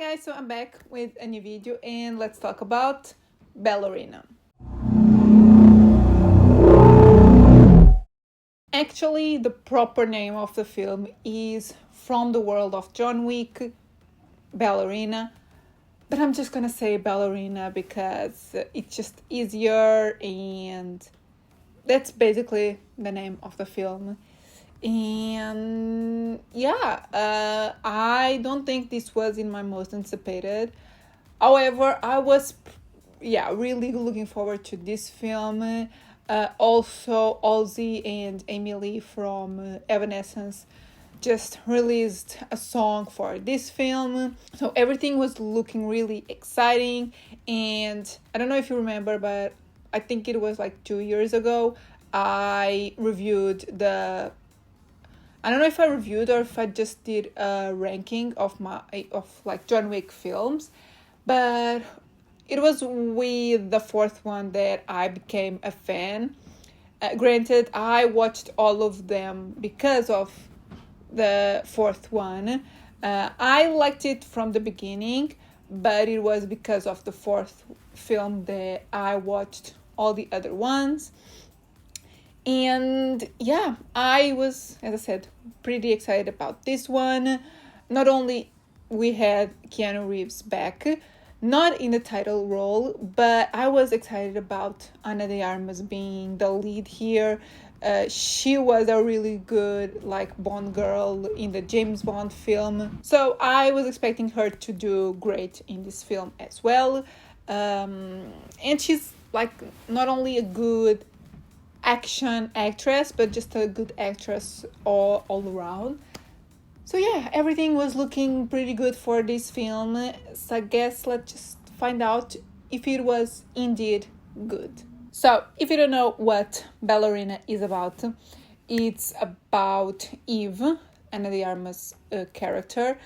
guys, so I'm back with a new video and let's talk about Ballerina. Actually, the proper name of the film is From the World of John Wick, Ballerina. But I'm just gonna say Ballerina because it's just easier, and that's basically the name of the film. And I don't think this was in my most anticipated. However, I was really looking forward to this film. Also, Ozzy and Emily from Evanescence just released a song for this film, so everything was looking really exciting. And I don't know if you remember, but I think it was like 2 years ago I don't know if I reviewed or if I just did a ranking of John Wick films, but it was with the fourth one that I became a fan. Granted, I watched all of them because of the fourth one. I liked it from the beginning, but it was because of the fourth film that I watched all the other ones. And I was, as I said, pretty excited about this one. Not only we had Keanu Reeves back, not in the title role, but I was excited about Ana de Armas being the lead here. She was a really good Bond girl in the James Bond film, so I was expecting her to do great in this film as well. And she's not only a good action actress, but just a good actress all around. So everything was looking pretty good for this film. So I guess let's just find out if it was indeed good. So if you don't know what Ballerina is about, it's about Eve, Ana de Armas' character,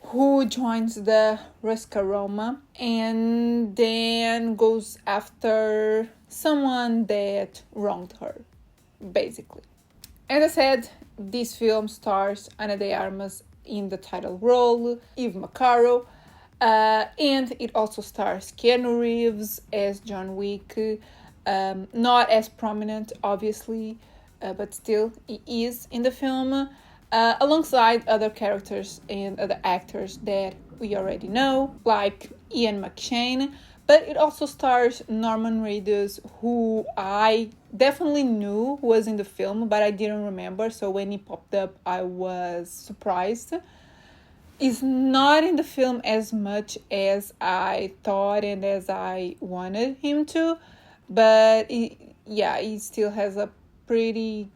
who joins the Roma and then goes after someone that wronged her, basically. As I said, this film stars Ana de Armas in the title role, Eve Macaro, and it also stars Keanu Reeves as John Wick. Not as prominent, obviously, but still he is in the film, alongside other characters and other actors that we already know, like Ian McShane. But it also stars Norman Reedus, who I definitely knew was in the film, but I didn't remember. So when he popped up, I was surprised. He's not in the film as much as I thought and as I wanted him to. But he still has a pretty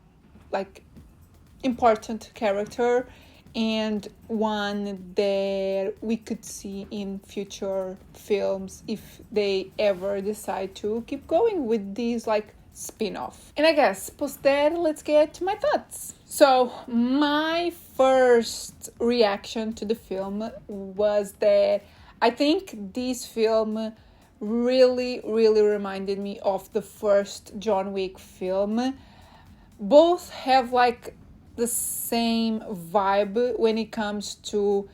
important character, and one that we could see in future films if they ever decide to keep going with these spin-off. And I guess post that, let's get to my thoughts. So my first reaction to the film was that I think this film really reminded me of the first John Wick film. Both have the same vibe when it comes to,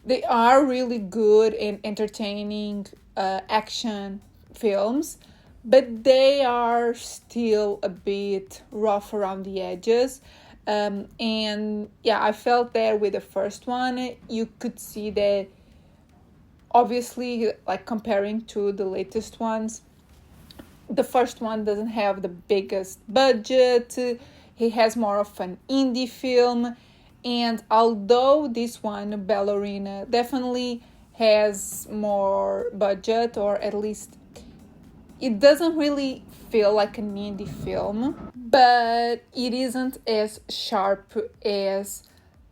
they are really good and entertaining action films, but they are still a bit rough around the edges. I felt that with the first one. You could see that, obviously, comparing to the latest ones, the first one doesn't have the biggest budget. He has more of an indie film. And although this one, Ballerina, definitely has more budget, or at least it doesn't really feel like an indie film, but it isn't as sharp as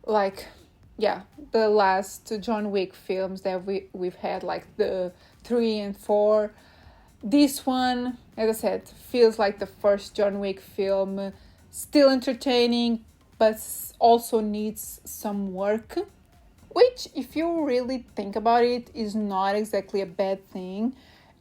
the last John Wick films that we've had, the 3 and 4. This one, as I said, feels like the first John Wick film. Still entertaining, but also needs some work, which, if you really think about it, is not exactly a bad thing,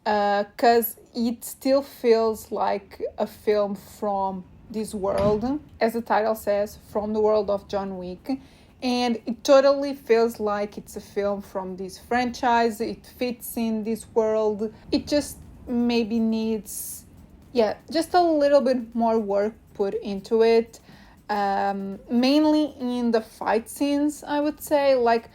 because it still feels like a film from this world, as the title says, from the world of John Wick. And it totally feels like it's a film from this franchise. It fits in this world. It just maybe needs, yeah, just a little bit more work put into it. Mainly in the fight scenes, I would say. Like,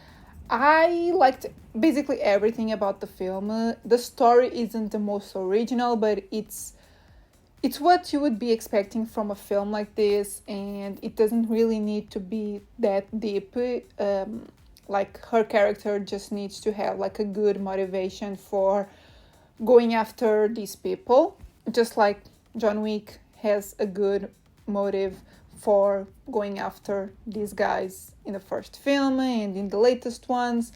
I liked basically everything about the film. The story isn't the most original, but it's what you would be expecting from a film like this, and it doesn't really need to be that deep. Like, her character just needs to have like a good motivation for going after these people, just like John Wick has a good motive for going after these guys in the first film and in the latest ones.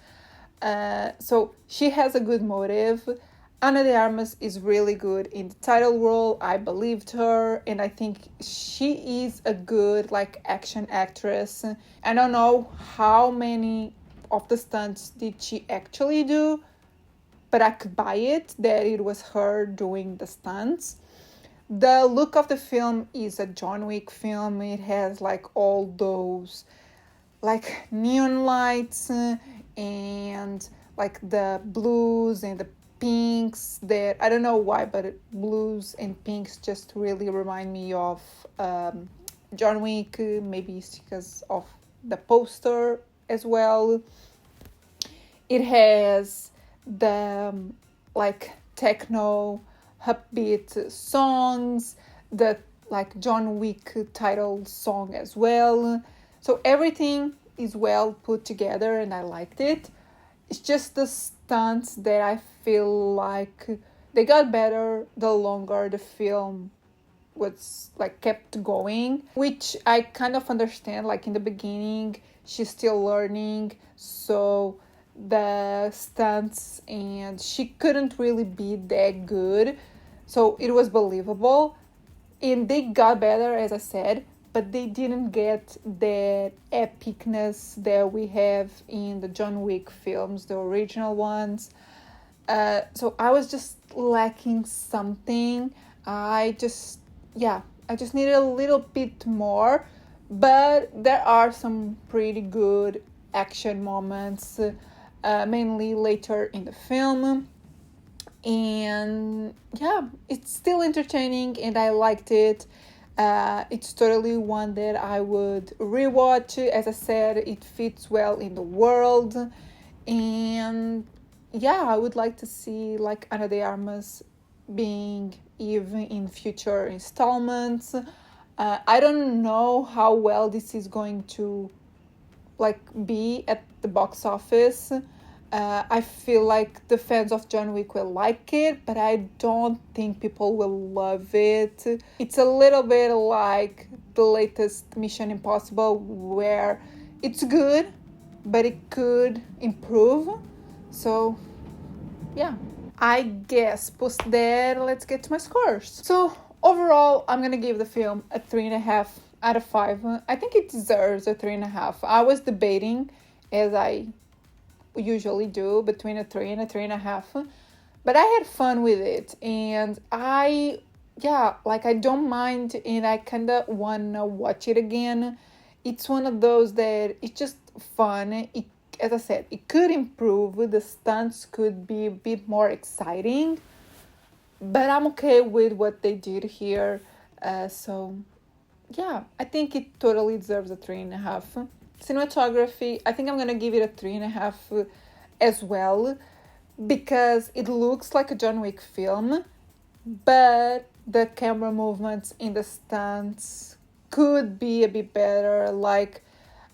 So she has a good motive. Ana de Armas is really good in the title role. I believed her, and I think she is a good like action actress. I don't know how many of the stunts did she actually do, but I could buy it that it was her doing the stunts. The look of the film is a John Wick film. It has like all those like neon lights and like the blues and the pinks that I don't know why, but blues and pinks just really remind me of John Wick. Maybe it's because of the poster as well. It has the like techno upbeat songs, the like John Wick title song as well. So everything is well put together and I liked it. It's just the stunts that I feel like they got better the longer the film was like kept going, which I kind of understand. Like in the beginning she's still learning, so the stunts and she couldn't really be that good, so it was believable. And they got better, as I said, but they didn't get that epicness that we have in the John Wick films, the original ones. So I was just lacking something. I just needed a little bit more, but there are some pretty good action moments, mainly later in the film. And yeah, it's still entertaining and I liked it. It's totally one that I would rewatch. As I said, it fits well in the world. And yeah, I would like to see like Ana de Armas being even in future installments. I don't know how well this is going to like be at the box office. I feel like the fans of John Wick will like it, but I don't think people will love it. It's a little bit like the latest Mission Impossible, where it's good, but it could improve. So, yeah. I guess post that, let's get to my scores. So, overall, I'm gonna give the film a 3.5 out of 5. I think it deserves a 3.5. I was debating, as I usually do, between a 3 and a 3.5, but I had fun with it, and I don't mind, and I kind of want to watch it again. It's one of those that it's just fun. As I said, it could improve. The stunts could be a bit more exciting, but I'm okay with what they did here. So yeah, I think it totally deserves a 3.5. Cinematography, I think I'm gonna give it a 3.5 as well, because it looks like a John Wick film, but the camera movements in the stunts could be a bit better. Like,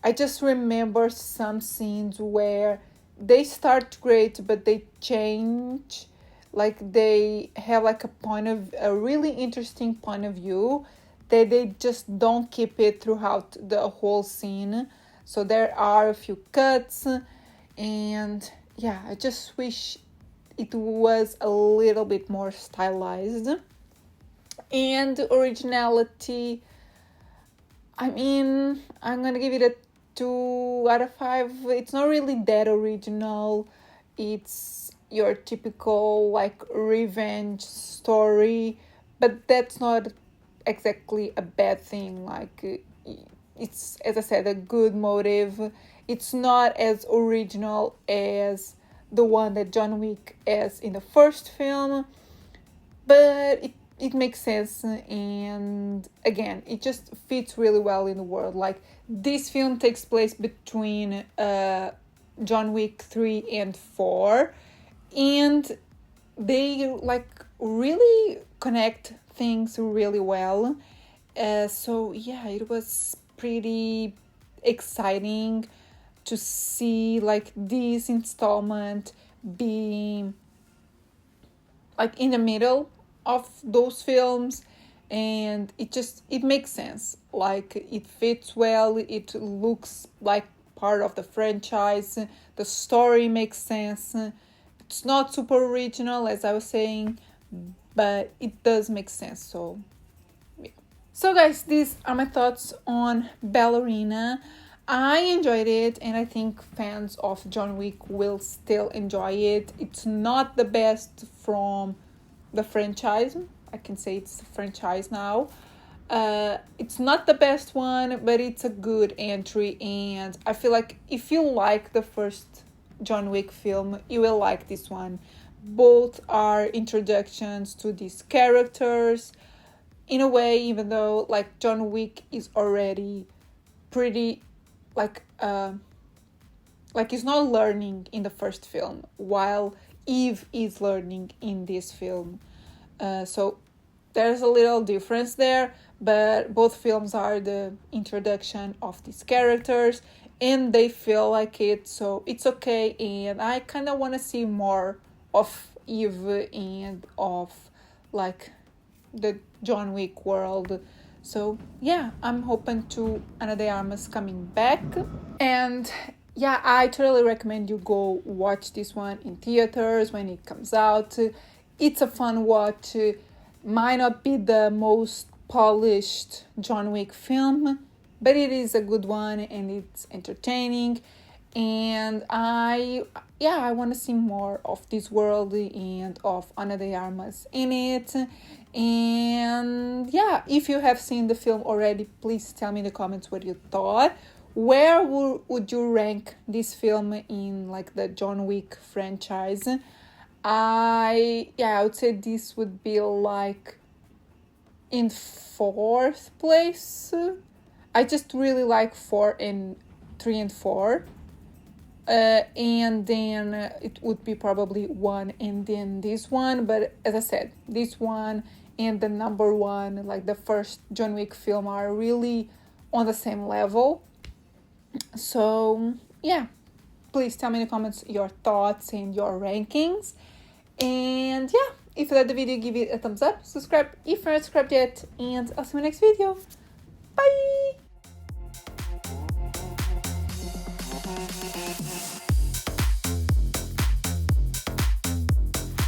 I just remember some scenes where they start great, but they change. Like, they have like a really interesting point of view that they just don't keep it throughout the whole scene. So there are a few cuts, and yeah, I just wish it was a little bit more stylized. And originality, I mean, I'm gonna give it a 2 out of 5. It's not really that original. It's your typical like revenge story, but that's not exactly a bad thing. Like, it's, as I said, a good motive. It's not as original as the one that John Wick has in the first film, but it makes sense, and again, it just fits really well in the world. Like, this film takes place between John Wick 3 and 4, and they like really connect things really well. So yeah, it was pretty exciting to see like this installment being like in the middle of those films, and it makes sense. Like, it fits well, it looks like part of the franchise, the story makes sense. It's not super original, as I was saying, but it does make sense. So yeah. So guys, these are my thoughts on Ballerina. I enjoyed it, and I think fans of John Wick will still enjoy it. It's not the best from the franchise. I can say it's a franchise now. It's not the best one, but it's a good entry, and I feel like if you like the first John Wick film, you will like this one. Both are introductions to these characters in a way, even though like John Wick is already pretty like he's not learning in the first film, while Eve is learning in this film. So there's a little difference there, but both films are the introduction of these characters, and they feel like it, so it's okay. And I kind of want to see more of Eve and of like the John Wick world. So yeah, I'm hoping to Ana de Armas coming back. And yeah, I totally recommend you go watch this one in theaters when it comes out. It's a fun watch. Might not be the most polished John Wick film, but it is a good one, and it's entertaining. And I want to see more of this world and of Ana de Armas in it. And yeah, if you have seen the film already, please tell me in the comments what you thought. Where would you rank this film in like the John Wick franchise? I would say this would be like in 4th place. I just really like 3 and 4. And then it would be probably 1 and then this one. But as I said, this one and the number 1, like the first John Wick film, are really on the same level. So yeah, please tell me in the comments your thoughts and your rankings. And yeah, if you liked the video, give it a thumbs up, subscribe if you're not subscribed yet, and I'll see you in the next video. Bye!